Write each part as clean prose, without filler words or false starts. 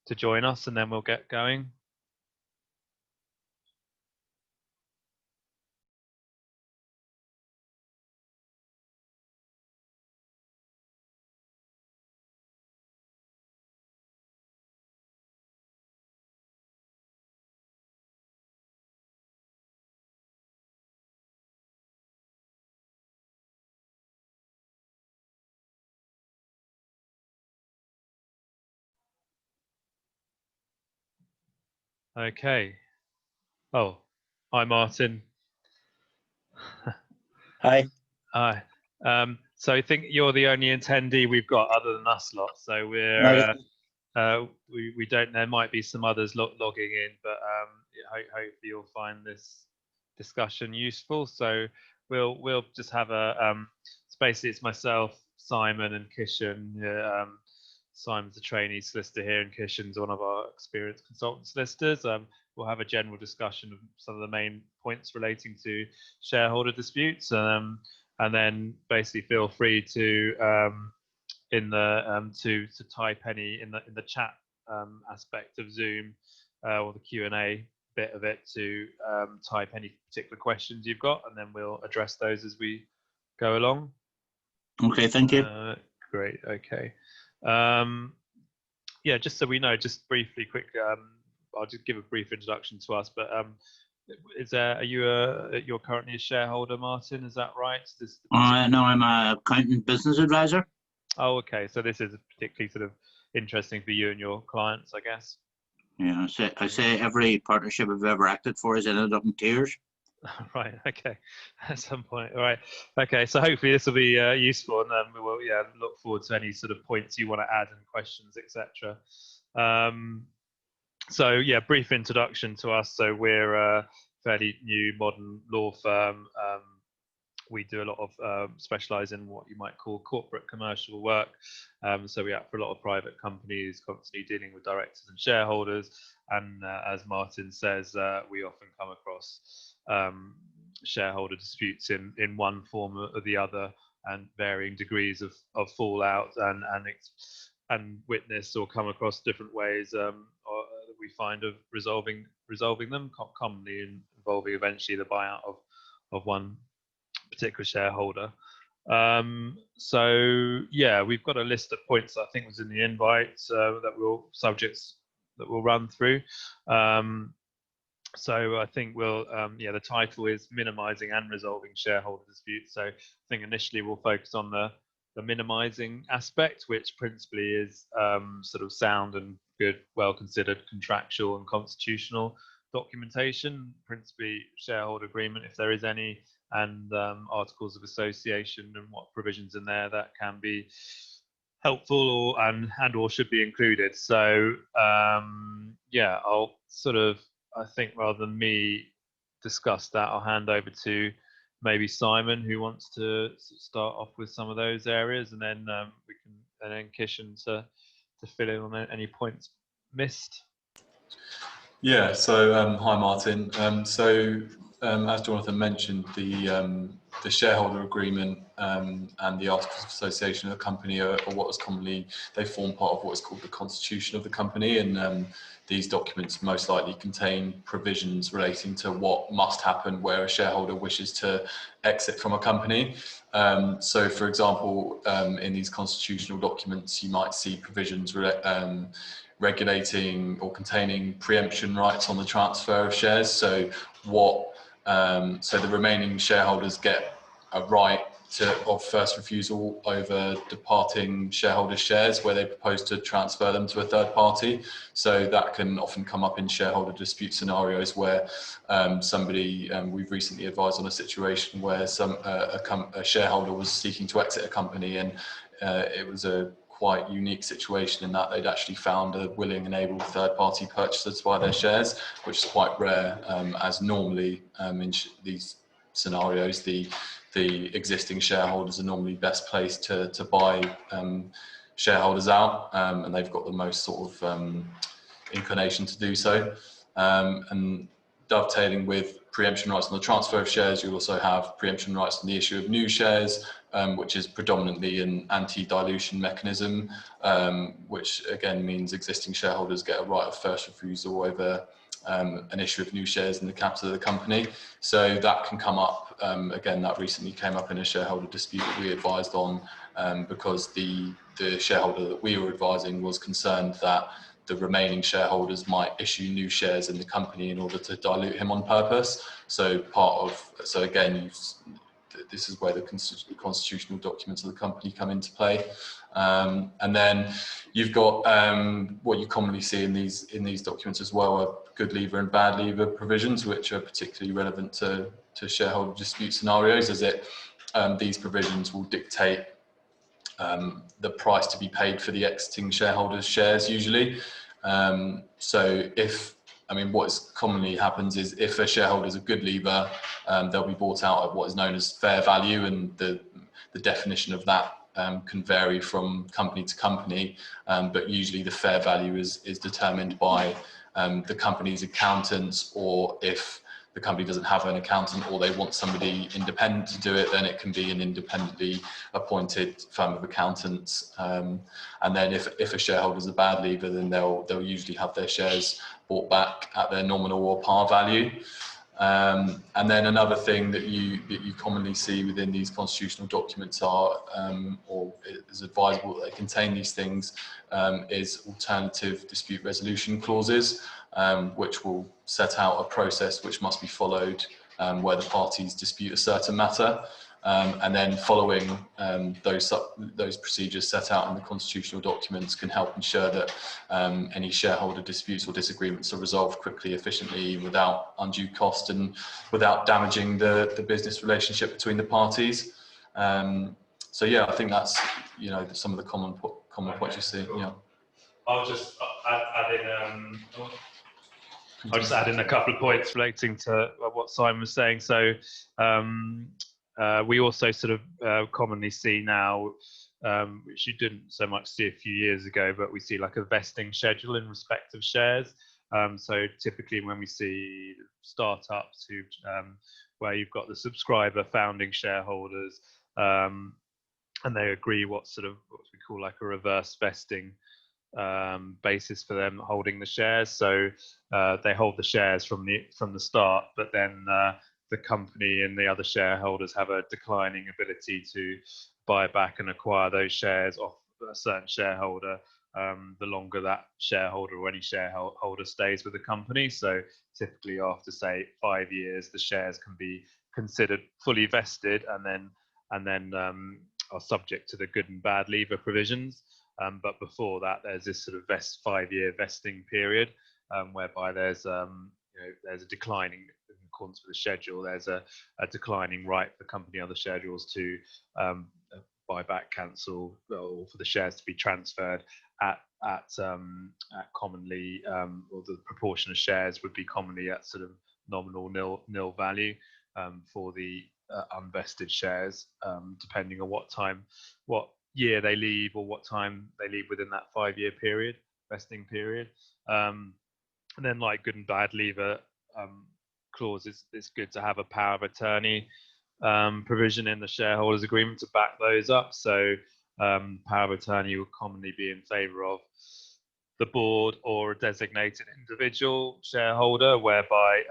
to join us, and then we'll get going. Okay. Oh, hi, Martin. Hi. Hi. So I think you're the only attendee we've got other than us lot. So we're Okay. we don't. There might be some others logging in, but hopefully you'll find this discussion useful. So we'll just have a basically it's myself, Simon, and Kishan. Simon's a trainee solicitor here, and Kishan's one of our experienced consultant solicitors. We'll have a general discussion of some of the main points relating to shareholder disputes, and then basically feel free to to type any in the chat aspect of Zoom or the Q&A bit of it to type any particular questions you've got, and then we'll address those as we go along. Okay, thank you. Great. Okay. Yeah, just so we know, just briefly, quickly, I'll just give a brief introduction to us. But you're currently a shareholder, Martin? Is that right? No, I'm an accountant business advisor. Oh, okay. So this is particularly sort of interesting for you and your clients, I guess. Yeah, I say every partnership I've ever acted for has ended up in tears. Right. Okay. At some point. All right. Okay. So hopefully this will be useful, and we will look forward to any sort of points you want to add and questions, etc. So yeah, brief introduction to us. So we're a fairly new modern law firm. We do a lot of specialize in what you might call corporate commercial work. So we act for a lot of private companies, constantly dealing with directors and shareholders. And as Martin says, we often come across shareholder disputes in one form or the other, and varying degrees of fallout and witness or come across different ways that we find of resolving them, commonly involving eventually the buyout of one particular shareholder. So yeah, we've got a list of points I think was in the invite subjects that we'll run through. So I think we'll the title is Minimising and Resolving Shareholder Disputes. So I think initially we'll focus on the minimising aspect, which principally is sort of sound and good, well considered contractual and constitutional documentation, principally shareholder agreement if there is any, and articles of association and what provisions in there that can be helpful or should be included. So yeah, I'll sort of, I think rather than me discuss that, I'll hand over to maybe Simon, who wants to start off with some of those areas, and then Kishan to fill in on any points missed. Yeah, so hi Martin. As Jonathan mentioned, the shareholder agreement and the articles of association of the company are what is commonly, they form part of what is called the constitution of the company, and these documents most likely contain provisions relating to what must happen where a shareholder wishes to exit from a company. So for example, in these constitutional documents you might see provisions regulating or containing preemption rights on the transfer of shares. So the remaining shareholders get a right of first refusal over departing shareholders' shares where they propose to transfer them to a third party. So that can often come up in shareholder dispute scenarios where we've recently advised on a situation where a shareholder was seeking to exit a company, and it was a quite unique situation in that they'd actually found a willing and able third-party purchaser to buy their shares, which is quite rare, as normally in these scenarios the existing shareholders are normally best placed to buy shareholders out, and they've got the most sort of inclination to do so. And dovetailing with preemption rights on the transfer of shares, you also have preemption rights on the issue of new shares, which is predominantly an anti-dilution mechanism, which again means existing shareholders get a right of first refusal over an issue of new shares in the capital of the company. So that can come up, again, that recently came up in a shareholder dispute that we advised on, because the shareholder that we were advising was concerned that the remaining shareholders might issue new shares in the company in order to dilute him on purpose. So again, this is where the constitutional documents of the company come into play. And then you've got what you commonly see in these documents as well are good leaver and bad leaver provisions, which are particularly relevant to shareholder dispute scenarios, as these provisions will dictate the price to be paid for the exiting shareholders' shares usually. What commonly happens is if a shareholder is a good leaver, they'll be bought out at what is known as fair value, and the definition of that can vary from company to company, but usually the fair value is determined by the company's accountants, or if the company doesn't have an accountant or they want somebody independent to do it, then it can be an independently appointed firm of accountants. And then if a shareholder is a bad leaver, then they'll usually have their shares bought back at their nominal or par value. And then another thing that you commonly see within these constitutional documents are, or is advisable that they contain these things, is alternative dispute resolution clauses, which will set out a process which must be followed where the parties dispute a certain matter. And then following those procedures set out in the constitutional documents can help ensure that any shareholder disputes or disagreements are resolved quickly, efficiently, without undue cost and without damaging the business relationship between the parties. So yeah, I think that's some of the common points you see. Yeah. I'll just add in a couple of points relating to what Simon was saying. So we also sort of commonly see now, which you didn't so much see a few years ago, but we see like a vesting schedule in respect of shares. So typically when we see startups where you've got the subscriber founding shareholders, and they agree what we call like a reverse vesting basis for them holding the shares. So they hold the shares from the start, but then the company and the other shareholders have a declining ability to buy back and acquire those shares off a certain shareholder the longer that shareholder or any shareholder stays with the company. So typically after, say, 5 years, the shares can be considered fully vested and then are subject to the good and bad leaver provisions. But before that, there's this sort of 5-year vesting period whereby there's a declining, in accordance with the schedule, there's a declining right for the company on the schedules to buy back, cancel, or for the shares to be transferred at commonly, or the proportion of shares would be commonly at sort of nominal nil value for the unvested shares, depending on what year they leave or what time they leave within that 5-year period, vesting period. And then, like good and bad leaver clauses, it's good to have a power of attorney provision in the shareholders agreement to back those up. So power of attorney will commonly be in favour of the board or a designated individual shareholder, whereby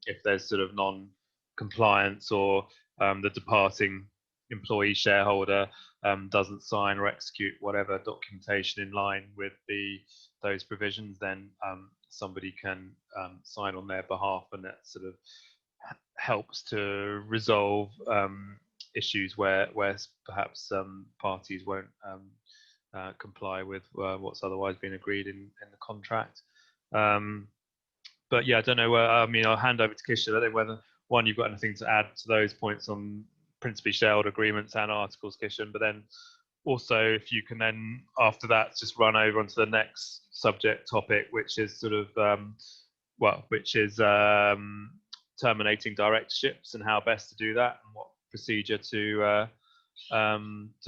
if there's sort of non-compliance or the departing employee shareholder doesn't sign or execute whatever documentation in line with those provisions, then somebody can sign on their behalf, and that sort of helps to resolve issues where perhaps parties won't comply with what's otherwise been agreed in the contract. But yeah, I don't know. I'll hand over to Kishan. I don't know whether, one, you've got anything to add to those points on principally shareholder agreements and articles, Kishan, but then also if you can then after that just run over onto the next subject topic, which is sort of terminating directorships and how best to do that and what procedure to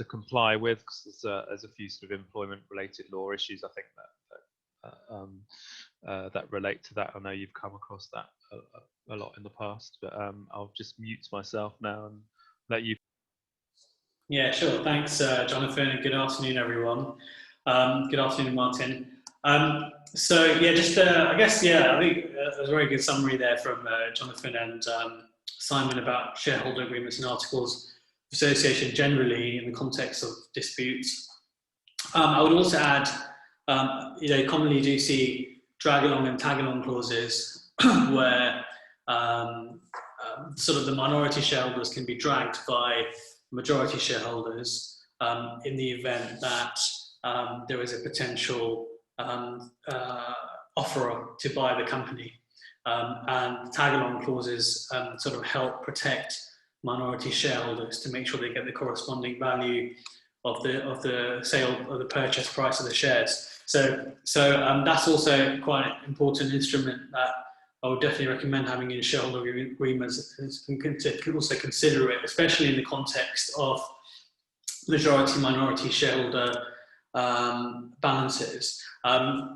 comply with, because there's a few sort of employment related law issues I think that relate to that. I know you've come across that a lot in the past, but I'll just mute myself now and let you. Yeah, sure. Thanks, Jonathan, and good afternoon, everyone. Good afternoon, Martin. So yeah, just I guess, yeah, I think that was a very good summary there from Jonathan and Simon about shareholder agreements and articles of association generally in the context of disputes. I would also add, commonly do see drag along and tag along clauses where sort of the minority shareholders can be dragged by majority shareholders in the event that there is a potential offer to buy the company. And tag-along clauses sort of help protect minority shareholders to make sure they get the corresponding value of the sale of the purchase price of the shares. So that's also quite an important instrument that I would definitely recommend having in shareholder agreements, and to also consider it, especially in the context of majority-minority shareholder balances.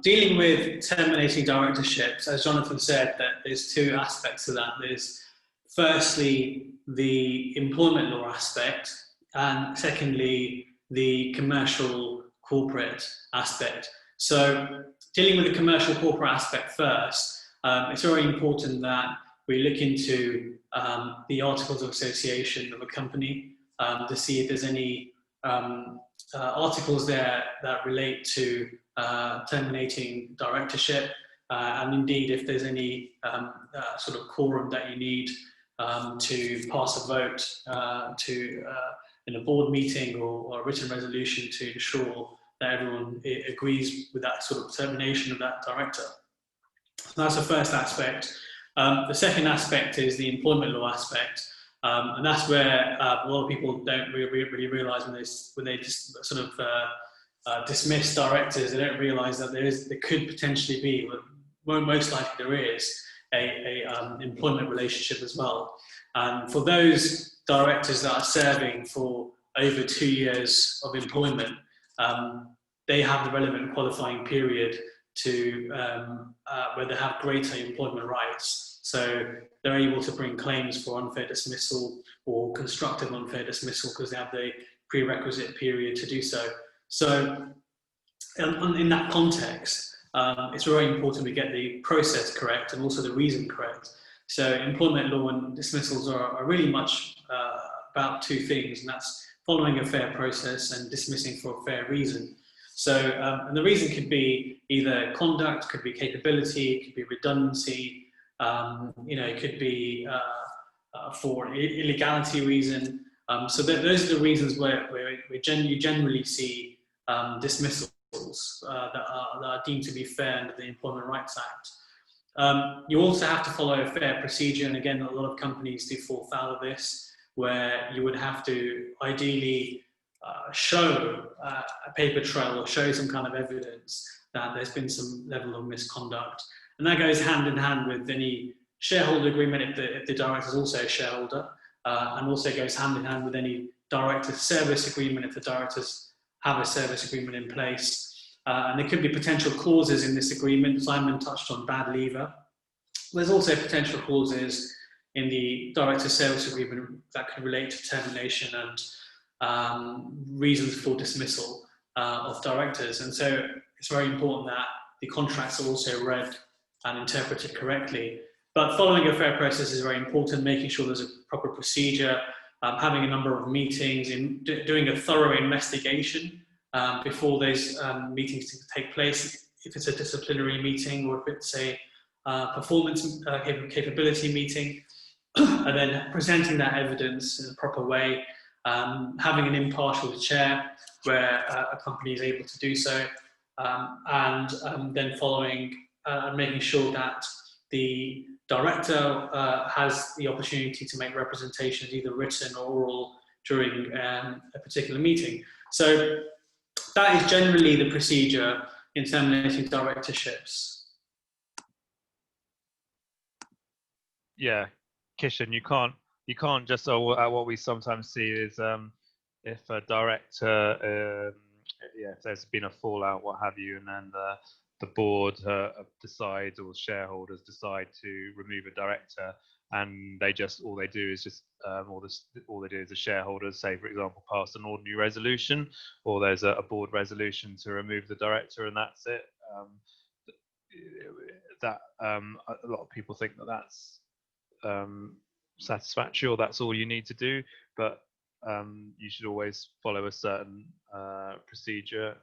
Dealing with terminating directorships, as Jonathan said, that there's two aspects to that. There's firstly the employment law aspect, and secondly the commercial corporate aspect. So dealing with the commercial corporate aspect first, it's very important that we look into the articles of association of a company to see if there's any articles there that relate to terminating directorship, and indeed if there's any sort of quorum that you need to pass a vote in a board meeting or a written resolution to ensure that everyone agrees with that sort of termination of that director. So that's the first aspect. The second aspect is the employment law aspect, and that's where a lot of people don't really realise when they just sort of dismiss directors. They don't realise that there could potentially be, most likely there is, a employment relationship as well. And for those directors that are serving for over 2 years of employment, they have the relevant qualifying period to where they have greater employment rights. So they're able to bring claims for unfair dismissal or constructive unfair dismissal because they have the prerequisite period to do so. So in that context, it's very important we get the process correct and also the reason correct. So employment law and dismissals are really much about two things, and that's following a fair process and dismissing for a fair reason. So, and the reason could be either conduct, could be capability, it could be redundancy, it could be for illegality reason. So those are the reasons where you generally see dismissals that are deemed to be fair under the Employment Rights Act. You also have to follow a fair procedure, and again, a lot of companies do fall foul of this, where you would have to ideally show a paper trail or show some kind of evidence that there's been some level of misconduct. And that goes hand in hand with any shareholder agreement if the director is also a shareholder, and also goes hand in hand with any director service agreement if the directors have a service agreement in place. And there could be potential clauses in this agreement. Simon touched on bad leaver. There's also potential clauses in the director service agreement that could relate to termination and reasons for dismissal of directors. And so it's very important that the contracts are also read and interpreted correctly. But following a fair process is very important, making sure there's a proper procedure, having a number of meetings, doing a thorough investigation before those meetings take place, if it's a disciplinary meeting or if it's a performance capability meeting, and then presenting that evidence in a proper way, having an impartial chair where a company is able to do so, and then following making sure that the director has the opportunity to make representations, either written or oral, during a particular meeting. So that is generally the procedure in terminating directorships. Yeah, Kishan, you can't just, what we sometimes see is if a director, if there's been a fallout, what have you, and then the board decides, or shareholders decide to remove a director, and all they do is the shareholders say, for example, pass an ordinary resolution, or there's a board resolution to remove the director, and that's it. A lot of people think that that's satisfactory, or that's all you need to do, but you should always follow a certain procedure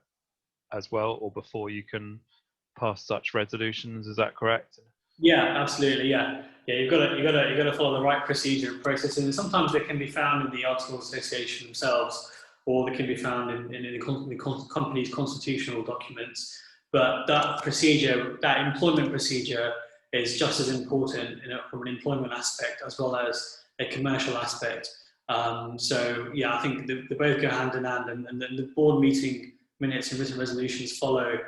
as well, or before you can pass such resolutions. Is that correct? Yeah, absolutely. Yeah, you've got to follow the right procedure and process, and sometimes they can be found in the Articles of Association themselves, or they can be found in the company's constitutional documents. But that procedure, that employment procedure, is just as important from an employment aspect as well as a commercial aspect. So yeah, I think they both go hand in hand, and the board meeting minutes and written resolutions follow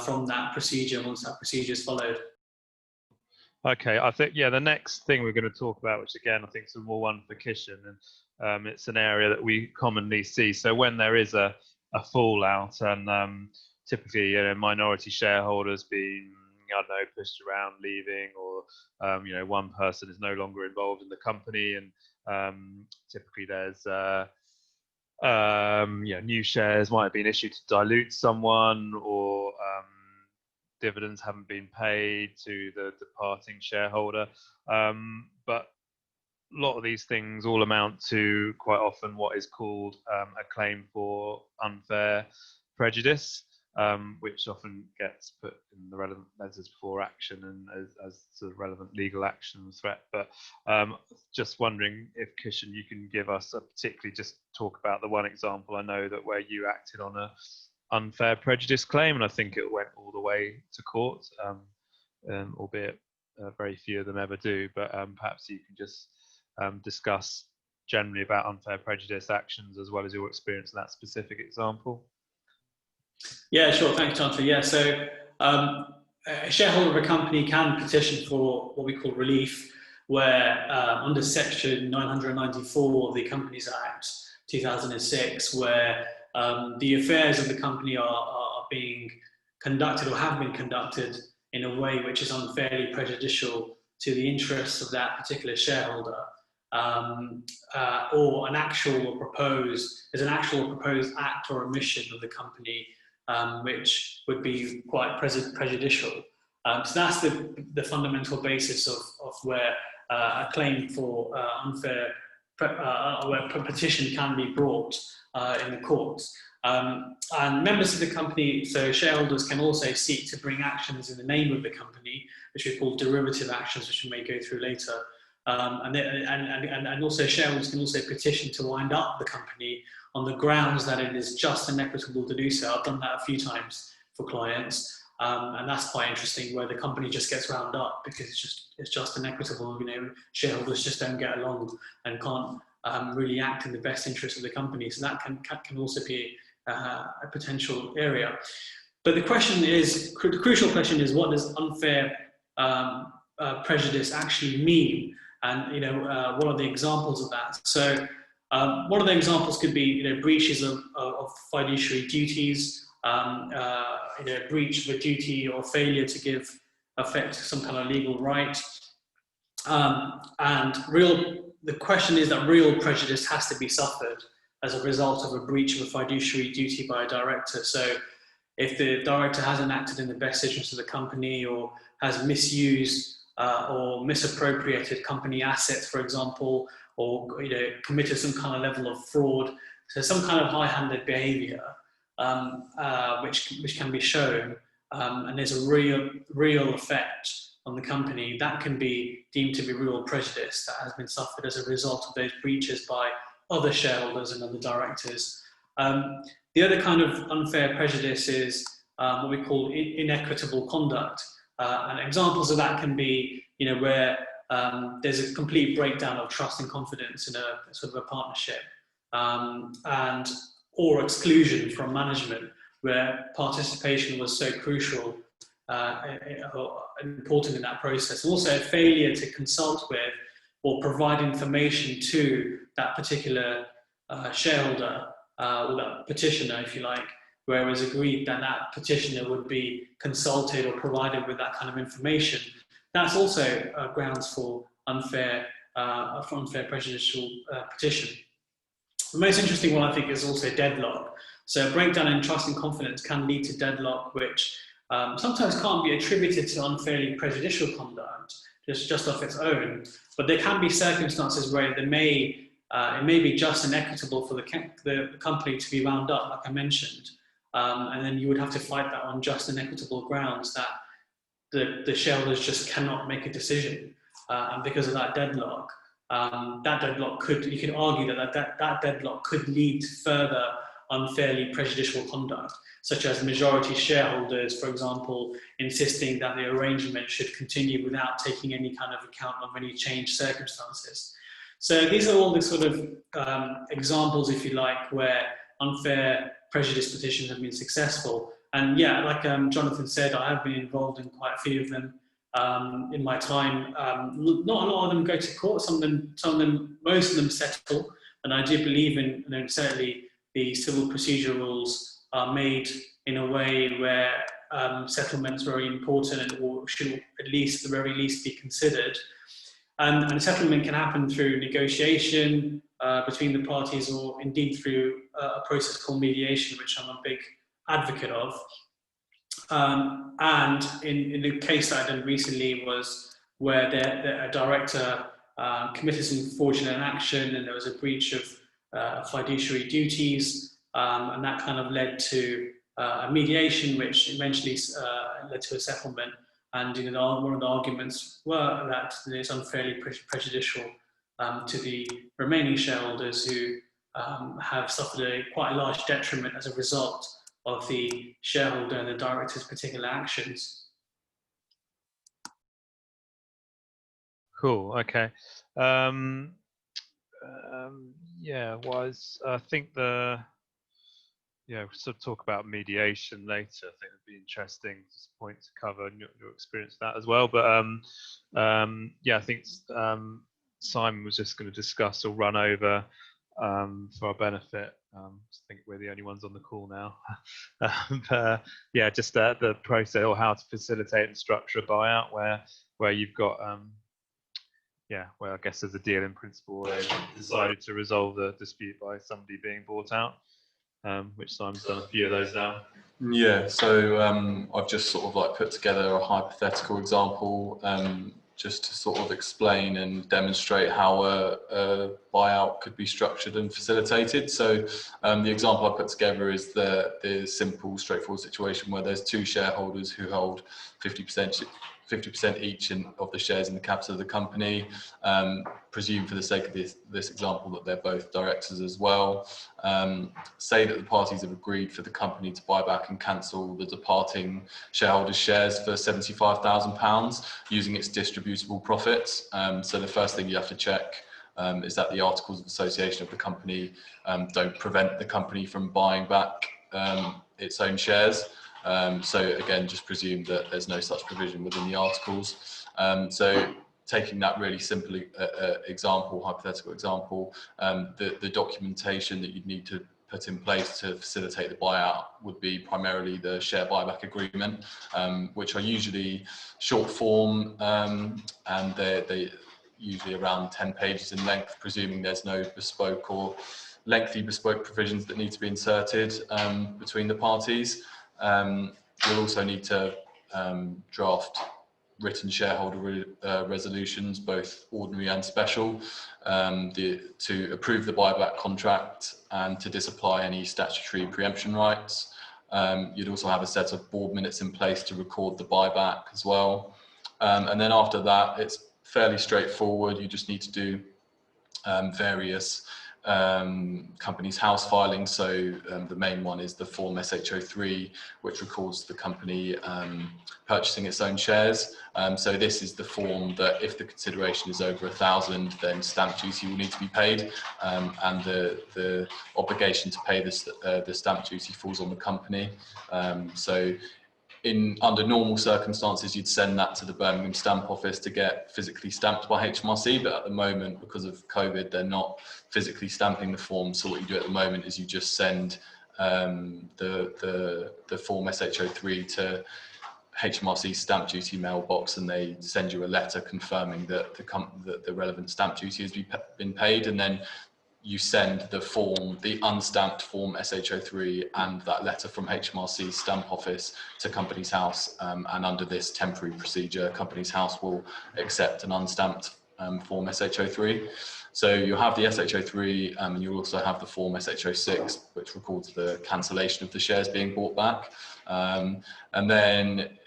from that procedure once that procedure is followed. Okay, I think, the next thing we're going to talk about, which again I think is more one for Kishan, and it's an area that we commonly see. So when there is a fallout, and typically minority shareholders being, I don't know, pushed around, leaving, or one person is no longer involved in the company, and typically there's new shares might have been issued to dilute someone, or dividends haven't been paid to the departing shareholder. But a lot of these things all amount to quite often what is called a claim for unfair prejudice, which often gets put in the relevant letters before action and as sort of relevant legal action threat. But just wondering if, Kishan, you can give us particularly just talk about the one example I know that where you acted on a unfair prejudice claim, and I think it went all the way to court, albeit very few of them ever do. But perhaps you can just discuss generally about unfair prejudice actions as well as your experience in that specific example. Yeah, sure. Thanks, Jonathan. Yeah, so a shareholder of a company can petition for what we call relief, where under Section 994 of the Companies Act 2006, where the affairs of the company are being conducted or have been conducted in a way which is unfairly prejudicial to the interests of that particular shareholder, or an actual proposed act or omission of the company which would be quite prejudicial. So that's the fundamental basis of where a claim for unfair, where a petition can be brought in the courts. And members of the company, so shareholders, can also seek to bring actions in the name of the company, which we call derivative actions, which we may go through later. And also shareholders can also petition to wind up the company on the grounds that it is just and equitable to do so. I've done that a few times for clients, and that's quite interesting, where the company just gets wound up because it's just inequitable. Shareholders just don't get along and can't really act in the best interest of the company. So that can also be a potential area. But the crucial question is, what does unfair prejudice actually mean? And what are the examples of that? So one of the examples could be breaches of fiduciary duties, breach of a duty or failure to give effect to some kind of legal right. The question is that real prejudice has to be suffered as a result of a breach of a fiduciary duty by a director. So if the director hasn't acted in the best interest of the company, or has misused or misappropriated company assets, for example, or committed some kind of level of fraud, so some kind of high-handed behaviour, which can be shown, and there's a real effect on the company, that can be deemed to be real prejudice that has been suffered as a result of those breaches by other shareholders and other directors. The other kind of unfair prejudice is what we call inequitable conduct, and examples of that can be where there's a complete breakdown of trust and confidence in a sort of a partnership, or exclusion from management, where participation was so crucial, important in that process. Also, a failure to consult with or provide information to that particular shareholder, or that petitioner, if you like, where it was agreed that that petitioner would be consulted or provided with that kind of information. That's also grounds for unfair prejudicial petition. The most interesting one, I think, is also deadlock. So a breakdown in trust and confidence can lead to deadlock, which sometimes can't be attributed to unfairly prejudicial conduct just off its own, but there can be circumstances where it may be just and equitable for the company to be wound up, like I mentioned, and then you would have to fight that on just and equitable grounds that the shareholders just cannot make a decision, and because of that deadlock, you could argue that deadlock could lead to further unfairly prejudicial conduct, such as majority shareholders, for example, insisting that the arrangement should continue without taking any kind of account of any changed circumstances. So these are all the sort of examples, if you like, where unfair prejudice petitions have been successful. And yeah, like Jonathan said, I have been involved in quite a few of them in my time. Not a lot of them go to court. Most of them settle. And I do believe in, certainly the civil procedure rules are made in a way where settlement's very important or should at the very least be considered. And a settlement can happen through negotiation between the parties, or indeed through a process called mediation, which I'm a big advocate of. And in the case that I did recently was where a director committed some fraudulent action and there was a breach of fiduciary duties, and that kind of led to a mediation, which eventually led to a settlement. And one of the arguments were that it's unfairly prejudicial to the remaining shareholders who have suffered quite a large detriment as a result of the shareholder and the director's particular actions. Cool. Okay. Yeah. I think we'll sort of talk about mediation later. I think it'd be interesting point to cover your experience with that as well. But yeah, I think Simon was just going to discuss or run over for our benefit. I think we're the only ones on the call now. Yeah, just the process or how to facilitate and structure a buyout where you've got where I guess there's a deal in principle, they decided to resolve the dispute by somebody being bought out, which Simon's done a few of those now. Yeah, so I've just sort of like put together a hypothetical example just to sort of explain and demonstrate how a buyout could be structured and facilitated. So the example I put together is the simple, straightforward situation where there's two shareholders who hold 50% each of the shares in the capital of the company. Presume for the sake of this example that they're both directors as well. Say that the parties have agreed for the company to buy back and cancel the departing shareholders' shares for £75,000 using its distributable profits. So the first thing you have to check is that the Articles of Association of the company don't prevent the company from buying back its own shares. So again, just presume that there's no such provision within the articles. So taking that really simple hypothetical example, the documentation that you'd need to put in place to facilitate the buyout would be primarily the share buyback agreement, which are usually short form, and they're usually around 10 pages in length, presuming there's no bespoke or lengthy bespoke provisions that need to be inserted between the parties. You'll also need to draft written shareholder resolutions, both ordinary and special, to approve the buyback contract and to disapply any statutory preemption rights. You'd also have a set of board minutes in place to record the buyback as well. And then after that, it's fairly straightforward. You just need to do various company's house filings. So the main one is the form SHO3, which records the company purchasing its own shares. So this is the form that if the consideration is over 1,000, then stamp duty will need to be paid, and the obligation to pay the stamp duty falls on the company. So under normal circumstances, you'd send that to the Birmingham Stamp Office to get physically stamped by HMRC, but at the moment, because of COVID, they're not physically stamping the form. So what you do at the moment is you just send the form SHO3 to HMRC stamp duty mailbox, and they send you a letter confirming that the relevant stamp duty has been paid, and then you send the form, the unstamped form SH03, and that letter from HMRC stamp office to Companies House, and under this temporary procedure, Companies House will accept an unstamped form SH03. So you have the SH03, and you also have the form SH06, which records the cancellation of the shares being bought back. And then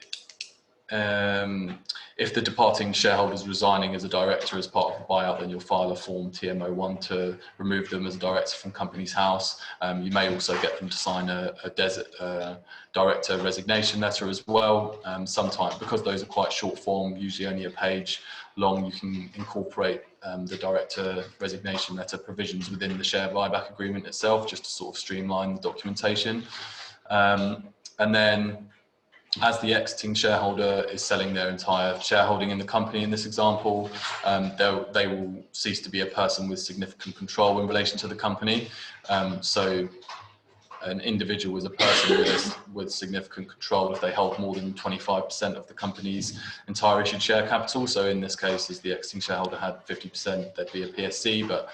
if the departing shareholder is resigning as a director as part of the buyout, then you'll file a form TMO1 to remove them as a director from Companies House. You may also get them to sign a director resignation letter as well. Sometimes, because those are quite short form, usually only a page long, you can incorporate the director resignation letter provisions within the share buyback agreement itself, just to sort of streamline the documentation. And then, as the exiting shareholder is selling their entire shareholding in the company in this example, they will cease to be a person with significant control in relation to the company. So an individual is a person with significant control if they hold more than 25% of the company's entire issued share capital. So in this case, as the exiting shareholder had 50%, there'd be a PSC, but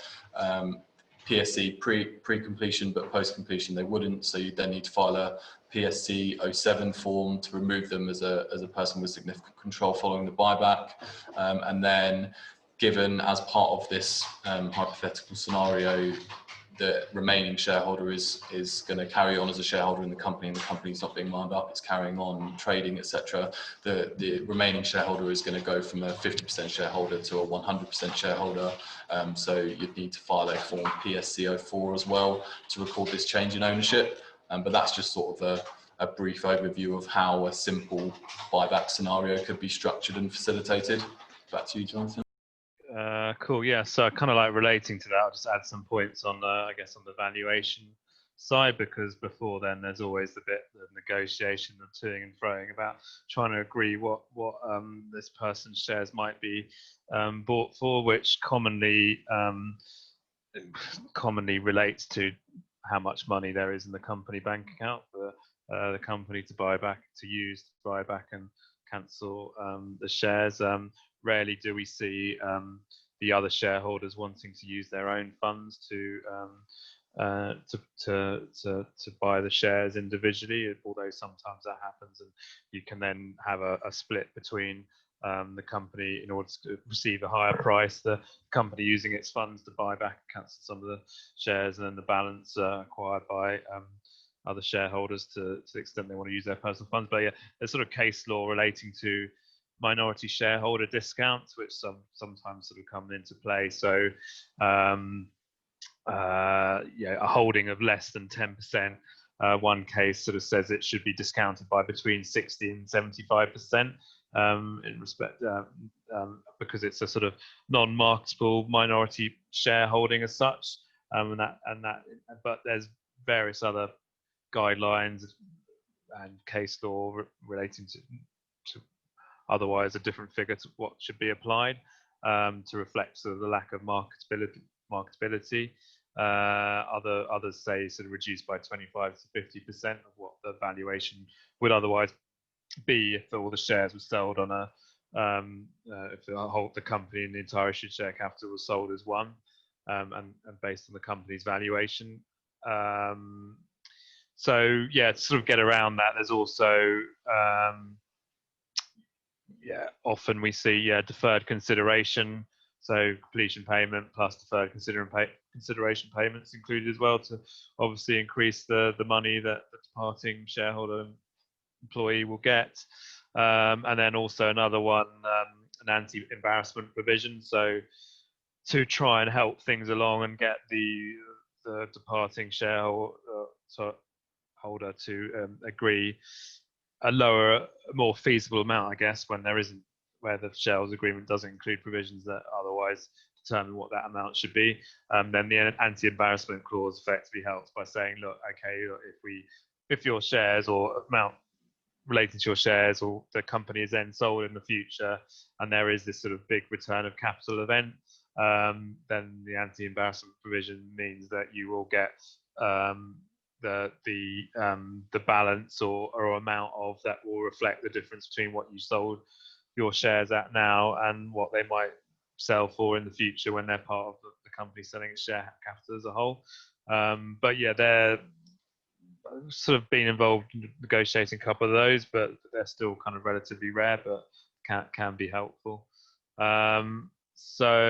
PSC pre-completion, but post-completion they wouldn't. So you then need to file a PSC 07 form to remove them as a person with significant control following the buyback. And then, given as part of this hypothetical scenario, the remaining shareholder is going to carry on as a shareholder in the company, and the company's not being wound up, it's carrying on trading, etc. The remaining shareholder is going to go from a 50% shareholder to a 100% shareholder. So you'd need to file a form PSC04 as well to record this change in ownership. But that's just sort of a brief overview of how a simple buyback scenario could be structured and facilitated. Back to you, Jonathan. Cool. Yeah. So kind of like relating to that, I'll just add some points on I guess on the valuation side, because before then there's always the bit of negotiation and toing and froing about trying to agree what this person's shares might be bought for, which commonly relates to how much money there is in the company bank account for the company to buy back, to use to buy back and cancel the shares. Rarely do we see the other shareholders wanting to use their own funds to buy the shares individually, although sometimes that happens, and you can then have a split between the company in order to receive a higher price, the company using its funds to buy back and cancel some of the shares, and then the balance acquired by other shareholders to the extent they want to use their personal funds. But yeah, there's sort of case law relating to minority shareholder discounts, which sometimes sort of come into play. So yeah, a holding of less than 10%. One case sort of says it should be discounted by between 60 and 75% in respect, because it's a sort of non-marketable minority shareholding as such. But there's various other guidelines and case law relating to otherwise a different figure to what should be applied to reflect sort of the lack of marketability. Others say sort of reduced by 25 to 50% of what the valuation would otherwise be if all the shares were sold on a if the company and the entire issued share capital was sold as one, and based on the company's valuation. So yeah, to sort of get around that, there's also often we see deferred consideration, so completion payment plus deferred consideration payments included as well, to obviously increase the money that the departing shareholder employee will get. And then also another one, an anti-embarrassment provision, so to try and help things along and get the departing shareholder to agree a lower, more feasible amount, I guess, when there isn't, where the shareholders agreement doesn't include provisions that otherwise determine what that amount should be. Then the anti-embarrassment clause effectively helps by saying, look, okay, if your shares or amount related to your shares or the company is then sold in the future, and there is this sort of big return of capital event, then the anti-embarrassment provision means that you will get the balance or amount of that will reflect the difference between what you sold your shares at now and what they might sell for in the future when they're part of the company selling its share capital as a whole. But yeah, they're sort of been involved in negotiating a couple of those, but they're still kind of relatively rare, but can be helpful. So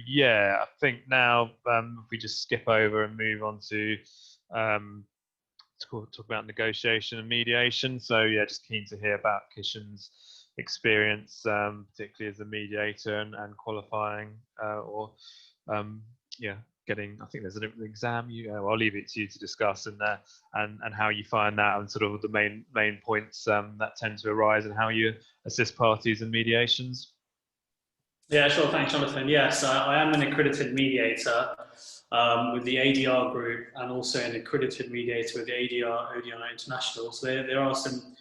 yeah, I think now if we just skip over and move on to talk about negotiation and mediation. So yeah, just keen to hear about Kishan's experience, particularly as a mediator and qualifying getting. I think there's an exam. I'll leave it to you to discuss and how you find that and sort of the main points that tend to arise and how you assist parties in mediations. Yeah, sure. Thanks, Jonathan. Yes, I am an accredited mediator with the ADR group and also an accredited mediator with the ADR ODI International. So there are some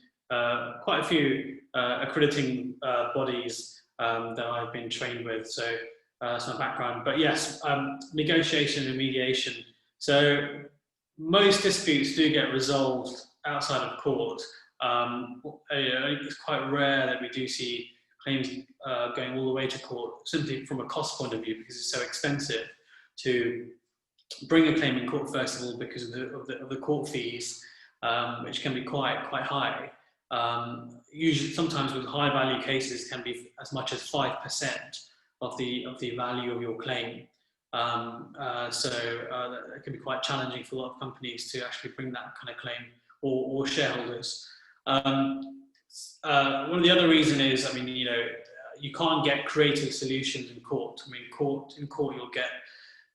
quite a few accrediting bodies that I've been trained with. So that's my background. But yes, negotiation and mediation. So most disputes do get resolved outside of court. It's quite rare that we do see claims going all the way to court, simply from a cost point of view, because it's so expensive to bring a claim in court, first of all, because of the court fees, which can be quite high. Usually, sometimes with high value cases, can be as much as 5% of the value of your claim. So it can be quite challenging for a lot of companies to actually bring that kind of claim, or shareholders. One of the other reasons is, I mean, you can't get creative solutions in court. I mean, in court you'll get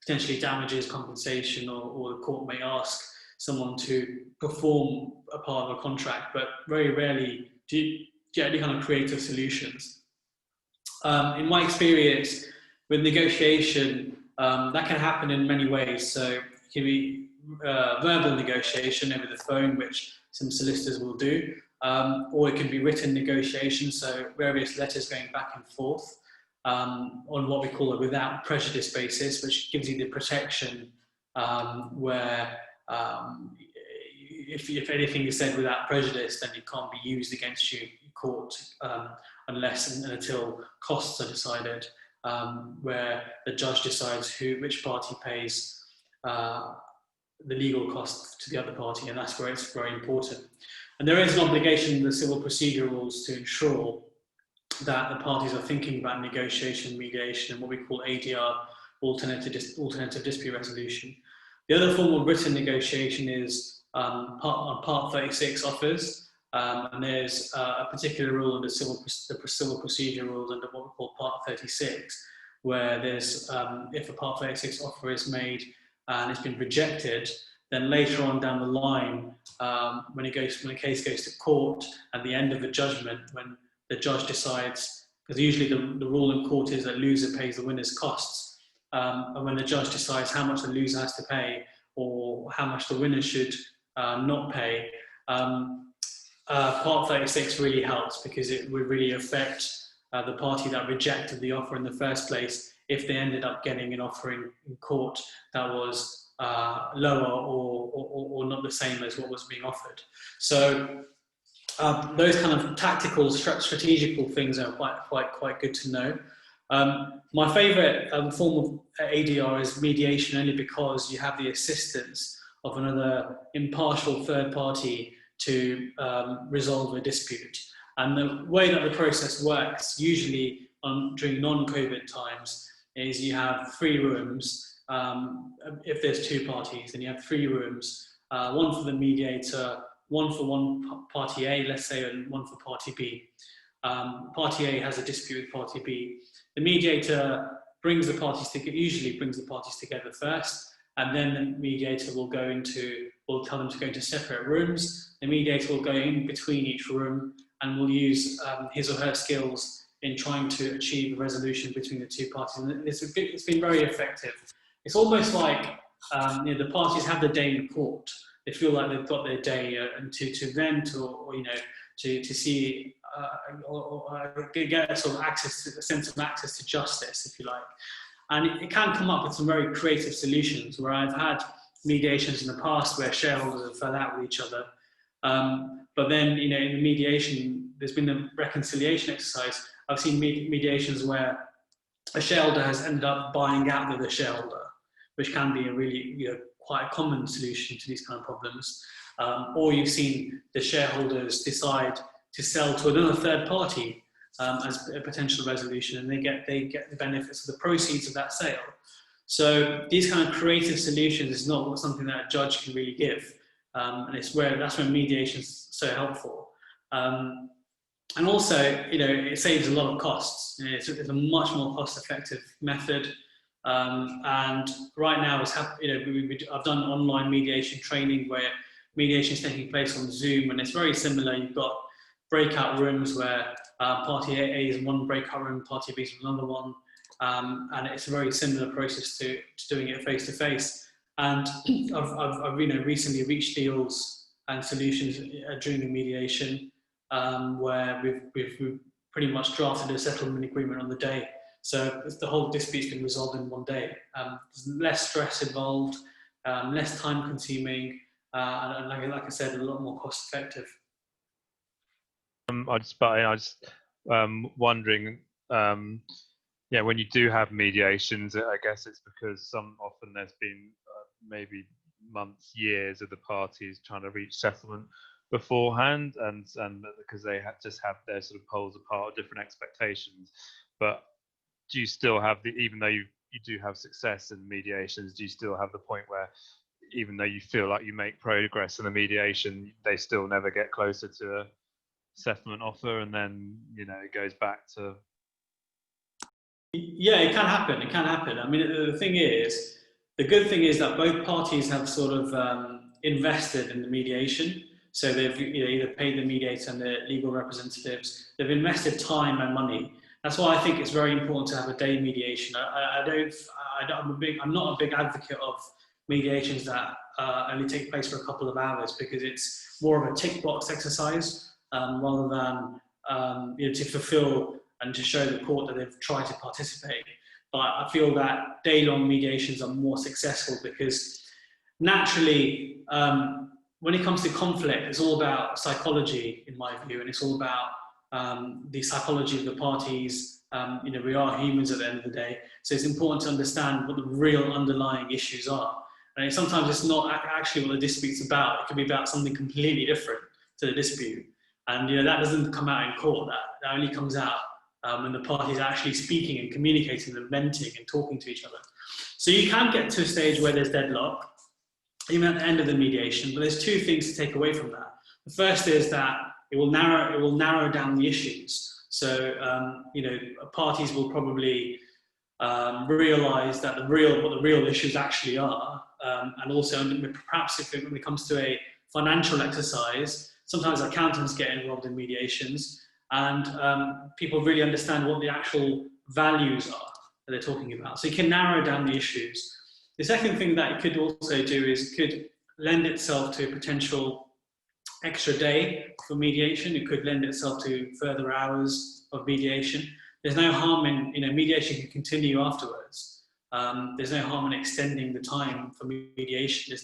potentially damages, compensation, or the court may ask someone to perform a part of a contract, but very rarely do you get any kind of creative solutions. In my experience with negotiation, that can happen in many ways. So it can be verbal negotiation over the phone, which some solicitors will do. Or it can be written negotiation, so various letters going back and forth on what we call a without prejudice basis, which gives you the protection where if anything is said without prejudice, then it can't be used against you in court unless and until costs are decided, where the judge decides which party pays the legal costs to the other party, and that's where it's very important. And there is an obligation in the civil procedure rules to ensure that the parties are thinking about negotiation, mediation, and what we call ADR, alternative dispute resolution. The other form of written negotiation is Part 36 offers, and there's a particular rule under the civil procedure rules under what we call Part 36, where there's if a Part 36 offer is made and it's been rejected, then later on down the line, when a case goes to court at the end of the judgment, when the judge decides, because usually the rule in court is that loser pays the winner's costs, and when the judge decides how much the loser has to pay or how much the winner should not pay, Part 36 really helps, because it would really affect the party that rejected the offer in the first place if they ended up getting an offer in court that was lower or not the same as what was being offered. So those kind of tactical, strategical things are quite good to know. My favourite form of ADR is mediation, only because you have the assistance of another impartial third party to resolve a dispute. And the way that the process works, usually during non-COVID times, is you have 3 rooms. If there's 2 parties, then you have 3 rooms, one for the mediator, one for one party A, let's say, and one for party B. Party A has a dispute with party B. The mediator usually brings the parties together first, and then the mediator will tell them to go into separate rooms. The mediator will go in between each room and will use his or her skills in trying to achieve a resolution between the 2 parties. And it's been very effective. It's almost like the parties have the day in court. They feel like they've got their day and to vent or to see or get a sort of a sense of access to justice, if you like. And it can come up with some very creative solutions, where I've had mediations in the past where shareholders have fell out with each other. But then, in the mediation, there's been a reconciliation exercise. I've seen mediations where a shareholder has ended up buying out the other shareholder, which can be a really, quite a common solution to these kind of problems. Or you've seen the shareholders decide to sell to another third party as a potential resolution, and they get the benefits of the proceeds of that sale. So these kind of creative solutions is not something that a judge can really give, and that's where mediation is so helpful. And also, it saves a lot of costs. It's a much more cost-effective method. And right now, I've done online mediation training where mediation is taking place on Zoom, and it's very similar. You've got breakout rooms where party A is in one breakout room, party B is in another one, and it's a very similar process to doing it face to face. And I've recently reached deals and solutions during the mediation where we've pretty much drafted a settlement agreement on the day. So the whole dispute's been resolved in one day. There's less stress involved, less time consuming, and like I said, a lot more cost effective. I just wondering, when you do have mediations, I guess it's because often there's been maybe months, years of the parties trying to reach settlement beforehand, and because they just have their sort of poles apart, different expectations. But do you still have even though you do have success in mediations, do you still have the point where even though you feel like you make progress in the mediation, they still never get closer to a settlement offer, and then it goes back to? Yeah, it can happen. It can happen. I mean, the good thing is that both parties have sort of invested in the mediation. So they've either paid the mediator and the legal representatives. They've invested time and money. That's why I think it's very important to have a day mediation. I'm not a big advocate of mediations that only take place for a couple of hours, because it's more of a tick box exercise rather than to fulfill and to show the court that they've tried to participate. But I feel that day-long mediations are more successful because naturally, when it comes to conflict, it's all about psychology, in my view, and it's all about the psychology of the parties. We are humans at the end of the day, so it's important to understand what the real underlying issues are. And sometimes it's not actually what the dispute's about. It could be about something completely different to the dispute. And that doesn't come out in court. That only comes out when the parties are actually speaking and communicating and venting and talking to each other. So you can get to a stage where there's deadlock, even at the end of the mediation. But there's two things to take away from that. The first is that it will narrow down the issues. So parties will probably realise that what the real issues actually are, and also perhaps when it comes to a financial exercise, sometimes accountants get involved in mediations, and people really understand what the actual values are that they're talking about. So you can narrow down the issues. The second thing that it could also do is it could lend itself to a potential extra day for mediation. It could lend itself to further hours of mediation. There's no harm in, mediation can continue afterwards. There's no harm in extending the time for mediation.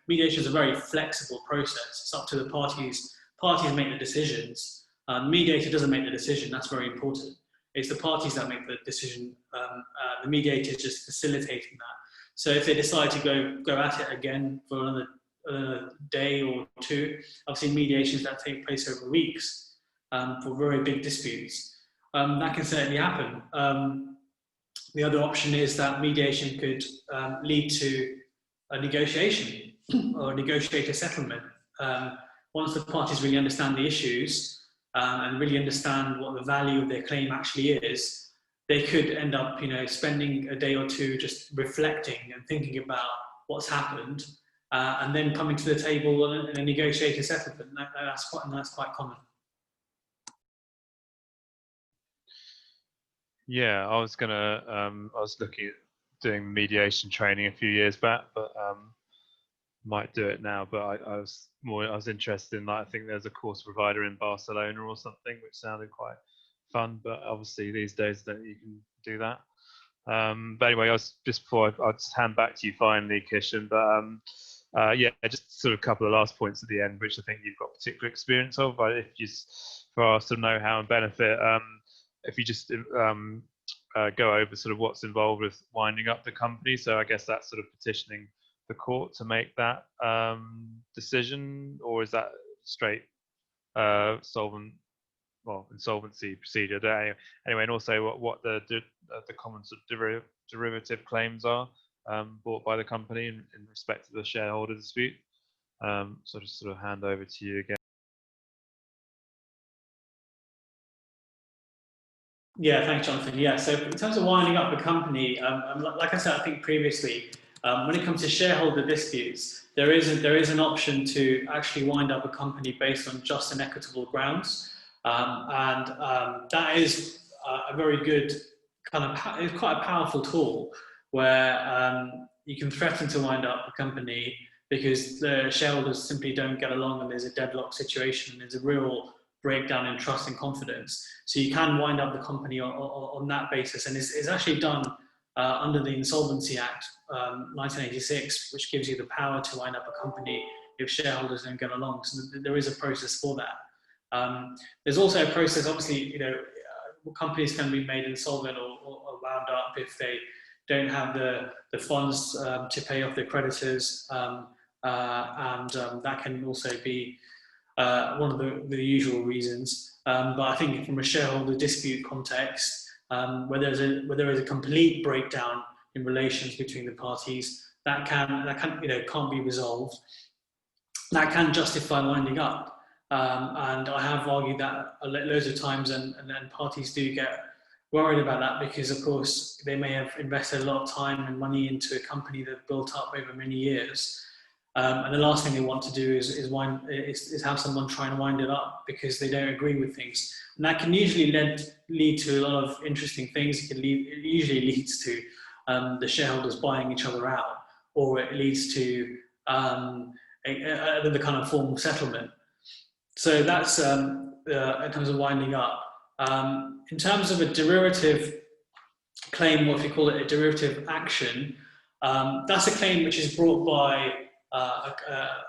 Mediation is a very flexible process. It's up to the parties. Parties make the decisions. Mediator doesn't make the decision. That's very important. It's the parties that make the decision. The mediator is just facilitating that. So if they decide to go at it again for another day or two, I've seen mediations that take place over weeks for very big disputes. That can certainly happen. The other option is that mediation could lead to a negotiation or a negotiated settlement. Once the parties really understand the issues and really understand what the value of their claim actually is, they could end up, spending a day or two just reflecting and thinking about what's happened, and then coming to the table and a negotiated settlement. That's quite common. Yeah, I was looking at doing mediation training a few years back, but might do it now. But I was interested in, I think there's a course provider in Barcelona or something, which sounded quite fun. But obviously these days that you can do that. But anyway, I'll just hand back to you finally, Kishan. But yeah, just sort of a couple of last points at the end, which I think you've got particular experience of. But if you, for our sort of know-how and benefit, if you just go over sort of what's involved with winding up the company. So I guess that's sort of petitioning the court to make that decision, or is that straight insolvency procedure? Anyway, and also what the common sort of derivative claims are brought by the company in respect to the shareholder dispute. So just sort of hand over to you again. Yeah, thanks, Jonathan. Yeah, so in terms of winding up a company, like I said, I think previously, when it comes to shareholder disputes, there is an option to actually wind up a company based on just and equitable grounds, that is a very good it's quite a powerful tool where you can threaten to wind up a company because the shareholders simply don't get along and there's a deadlock situation and there's a real breakdown in trust and confidence. So you can wind up the company on that basis, and it's actually done under the Insolvency Act 1986, which gives you the power to wind up a company if shareholders don't get along. So there is a process for that. There's also a process, obviously, companies can be made insolvent or wound up if they don't have the funds to pay off their creditors, and that can also be one of the usual reasons. But I think from a shareholder dispute context, where there is a complete breakdown in relations between the parties, that can't be resolved. That can justify winding up. And I have argued that loads of times, and then parties do get worried about that because, of course, they may have invested a lot of time and money into a company they've built up over many years. And the last thing they want to do is have someone try and wind it up because they don't agree with things. And that can usually lead to a lot of interesting things. It usually leads to the shareholders buying each other out, or it leads to the kind of formal settlement. So that's in terms of winding up. In terms of a derivative claim, or if you call it a derivative action, that's a claim which is brought by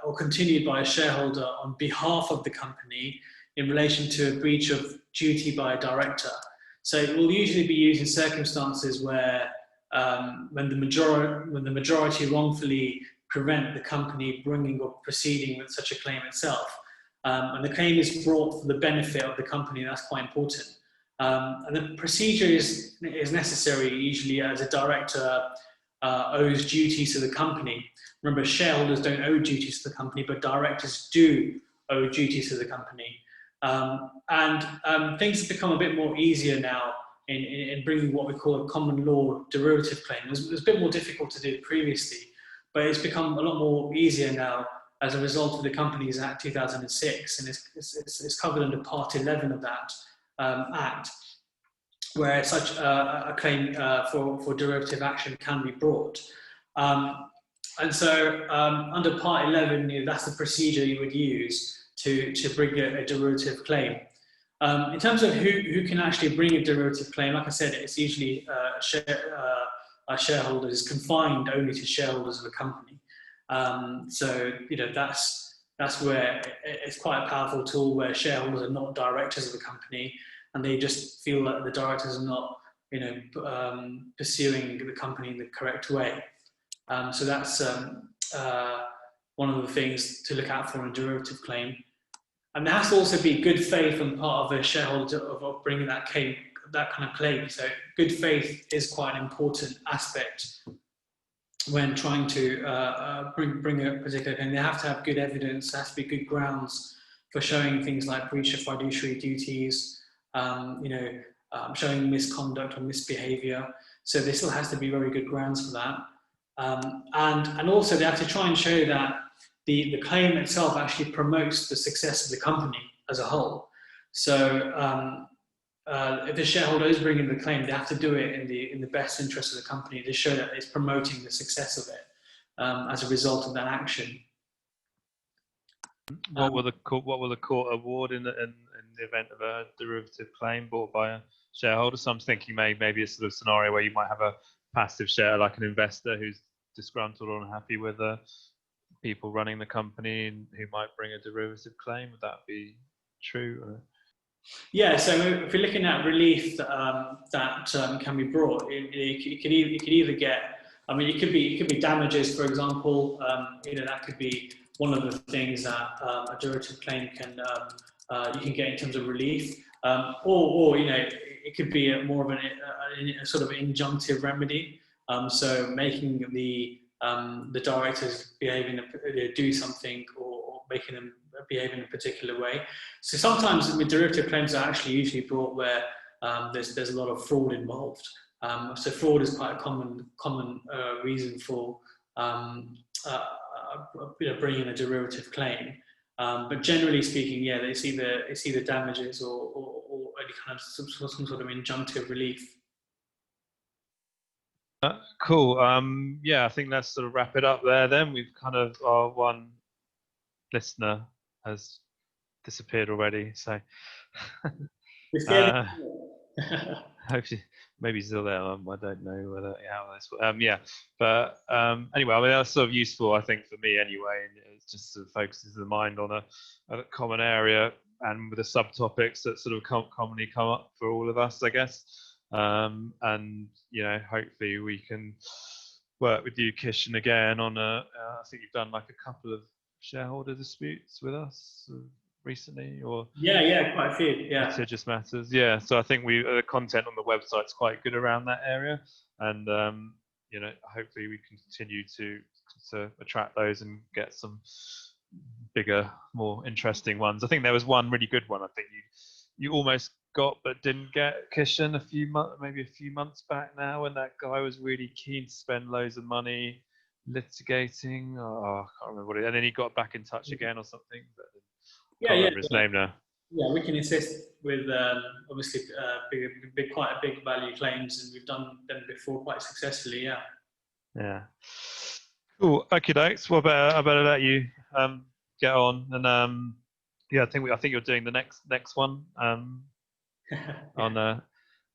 or continued by a shareholder on behalf of the company in relation to a breach of duty by a director. So it will usually be used in circumstances where when the majority wrongfully prevent the company bringing or proceeding with such a claim itself. And the claim is brought for the benefit of the company. That's quite important. And the procedure is necessary usually as a director owes duties to the company. Remember, shareholders don't owe duties to the company, but directors do owe duties to the company. Things have become a bit more easier now in bringing what we call a common law derivative claim. It was a bit more difficult to do previously, but it's become a lot more easier now as a result of the Companies Act 2006, and it's covered under Part 11 of that Act, where such a claim for derivative action can be brought. And so under Part 11, that's the procedure you would use to bring a derivative claim. In terms of who can actually bring a derivative claim, like I said, it's usually a shareholder is confined only to shareholders of a company. So that's where it's quite a powerful tool, where shareholders are not directors of a company, and they just feel that the directors are not pursuing the company in the correct way. So that's one of the things to look out for in a derivative claim. And there has to also be good faith on part of a shareholder of bringing that kind of claim. So good faith is quite an important aspect when trying to bring a particular claim. They have to have good evidence. There has to be good grounds for showing things like breach of fiduciary duties, showing misconduct or misbehavior. So there still has to be very good grounds for that. And also they have to try and show that the claim itself actually promotes the success of the company as a whole. So if the shareholder is bringing the claim, they have to do it in the best interest of the company to show that it's promoting the success of it as a result of that action. What will the court award in the event of a derivative claim brought by a shareholder. So I'm thinking maybe a sort of scenario where you might have a passive share, like an investor who's disgruntled or unhappy with the people running the company and who might bring a derivative claim. Would that be true? Or? Yeah, so if you're looking at relief that can be brought, you could either get, I mean, it could be damages, for example. That could be one of the things that a derivative claim can you can get in terms of relief, or it could be more of a sort of injunctive remedy. So making the directors do something, or making them behave in a particular way. So sometimes the derivative claims are actually usually brought where there's a lot of fraud involved. So fraud is quite a common reason for bringing a derivative claim. But generally speaking, yeah, it's either damages or any kind of some sort of injunctive relief. Cool. Yeah, I think let's sort of wrap it up there. Then we've kind of our one listener has disappeared already, so hopefully maybe he's still there. I don't know whether how this. Yeah, but anyway, I mean that's sort of useful, I think, for me anyway. And it just sort of focuses the mind on a common area and with the subtopics that sort of commonly come up for all of us, I guess. And hopefully we can work with you, Kishan, again on I think you've done like a couple of shareholder disputes with us recently, or yeah, quite a few, yeah. Litigious matters, yeah. So I think the content on the website's quite good around that area, and hopefully we can continue to attract those and get some bigger, more interesting ones. I think there was one really good one. I think you almost got but didn't get, Kishan, maybe a few months back now, when that guy was really keen to spend loads of money litigating. I can't remember what it. And then he got back in touch again or something. But I can't remember his name now. Yeah, we can assist with obviously quite a big value claims, and we've done them before quite successfully. Yeah. Yeah. Cool. Okay, dokes. Well, I better let you get on, and I think you're doing the next one on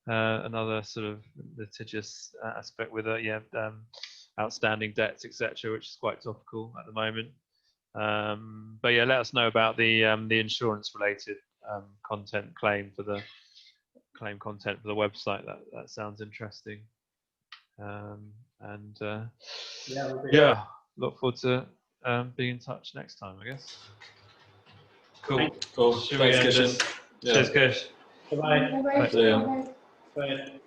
another sort of litigious aspect with outstanding debts, etc., which is quite topical at the moment. But yeah, let us know about the insurance related content claim for the content for the website. That sounds interesting. Look forward to being in touch next time, I guess. Cool. Thanks, Kishan. Cheers, Kish. Bye-bye. Bye. Bye.